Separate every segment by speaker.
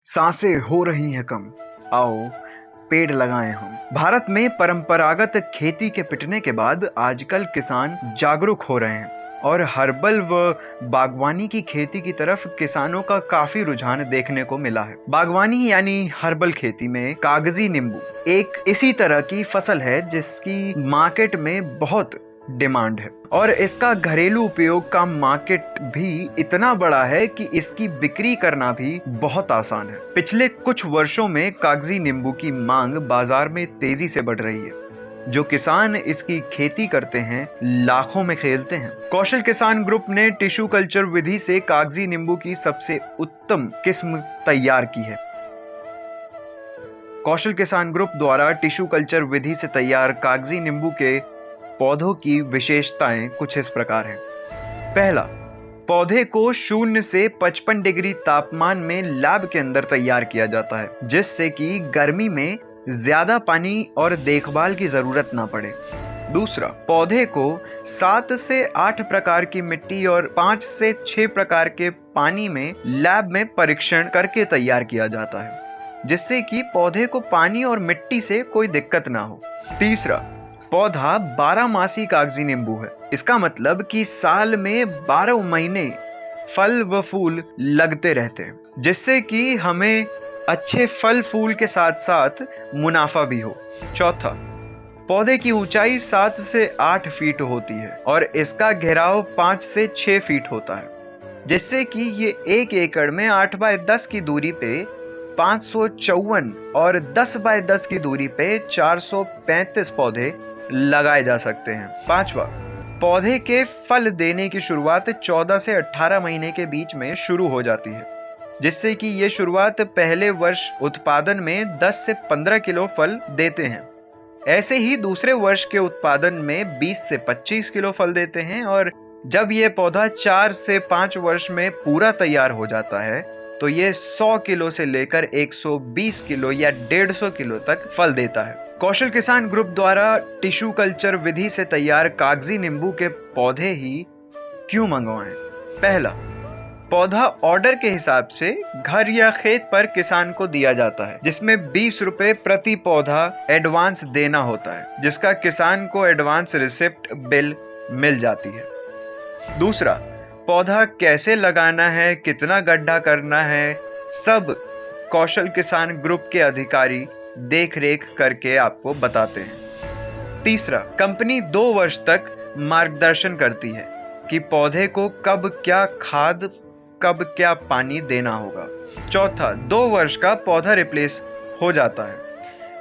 Speaker 1: सांसें हो रही हैं कम, आओ पेड़ लगाएं हम। भारत में परंपरागत खेती के पिटने के बाद आजकल किसान जागरूक हो रहे हैं और हर्बल व बागवानी की खेती की तरफ किसानों का काफी रुझान देखने को मिला है। बागवानी यानी हर्बल खेती में कागजी नींबू एक इसी तरह की फसल है जिसकी मार्केट में बहुत डिमांड है और इसका घरेलू उपयोग का मार्केट भी इतना बड़ा है कि इसकी बिक्री करना भी बहुत आसान है। पिछले कुछ वर्षों में कागजी नींबू की मांग बाजार में तेजी से बढ़ रही है। जो किसान इसकी खेती करते हैं लाखों में खेलते हैं। कौशल किसान ग्रुप ने टिश्यू कल्चर विधि से कागजी नींबू की सबसे उत्तम किस्म तैयार की है। कौशल किसान ग्रुप द्वारा टिश्यू कल्चर विधि से तैयार कागजी नींबू के पौधों की विशेषताएं कुछ इस प्रकार हैं। पहला, पौधे को 0 से 55 डिग्री तापमान में लैब के अंदर तैयार किया जाता है, जिससे कि गर्मी में ज्यादा पानी और देखभाल की जरूरत ना पड़े। दूसरा, पौधे को 7 से 8 प्रकार की मिट्टी और 5 से 6 प्रकार के पानी में लैब में परीक्षण करके तैयार किया जाता है, जिससे कि पौधे को पानी और मिट्टी से कोई दिक्कत ना हो। तीसरा, पौधा 12 मासी कागजी नींबू है। इसका मतलब कि साल में 12 महीने फल व फूल लगते रहते हैं, जिससे कि हमें अच्छे फल फूल के साथ साथ मुनाफा भी हो। चौथा, पौधे की ऊंचाई 7 से 8 फीट होती है और इसका घेराव 5 से 6 फीट होता है, जिससे कि ये 1 एकड़ में 8 बाय 10 की दूरी पे 554 और 10 बाय 10 की दूरी पे 435 पौधे लगाए जा सकते हैं। पांचवा, पौधे के फल देने की शुरुआत 14 से 18 महीने के बीच में शुरू हो जाती है, जिससे कि ये शुरुआत पहले वर्ष उत्पादन में 10 से 15 किलो फल देते हैं। ऐसे ही दूसरे वर्ष के उत्पादन में 20 से 25 किलो फल देते हैं और जब ये पौधा 4 से 5 वर्ष में पूरा तैयार हो जाता है तो ये 100 किलो से लेकर 120 किलो या 150 किलो तक फल देता है। कौशल किसान ग्रुप द्वारा टिश्यू कल्चर विधि से तैयार कागजी नींबू के पौधे ही क्यों मंगवाएं? पहला, पौधा ऑर्डर के हिसाब से घर या खेत पर किसान को दिया जाता है, जिसमें 20 रुपए प्रति पौधा एडवांस देना होता है, जिसका किसान को एडवांस रिसिप्ट बिल मिल जाती है। दूसरा, पौधा कैसे लगाना है, कितना गड्ढा करना है, सब कौशल किसान ग्रुप के अधिकारी देख रेख करके आपको बताते हैं। तीसरा, कंपनी 2 वर्ष तक मार्गदर्शन करती है कि पौधे को कब क्या खाद, कब क्या पानी देना होगा। चौथा, 2 वर्ष का पौधा रिप्लेस हो जाता है।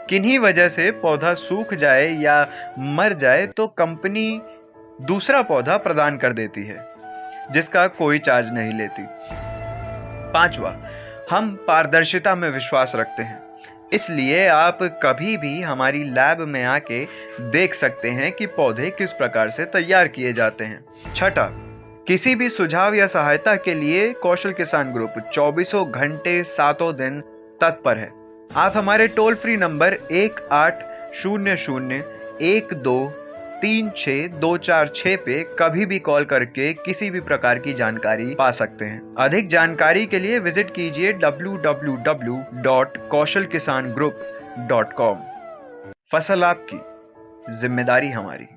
Speaker 1: किन्हीं वजह से पौधा सूख जाए या मर जाए तो कंपनी दूसरा पौधा प्रदान कर देती है, जिसका कोई चार्ज नहीं लेती। पांचवा, हम पारदर्शिता में विश्वास रखते हैं, इसलिए आप कभी भी हमारी लैब में आके देख सकते हैं कि पौधे किस प्रकार से तैयार किए जाते हैं। छठा, किसी भी सुझाव या सहायता के लिए कौशल किसान ग्रुप 24 घंटे 7 दिन तत्पर है। आप हमारे टोल फ्री नंबर 1800-1236-246 पे कभी भी कॉल करके किसी भी प्रकार की जानकारी पा सकते हैं। अधिक जानकारी के लिए विजिट कीजिए www.kaushalkisangroup.com। फसल आपकी, जिम्मेदारी हमारी।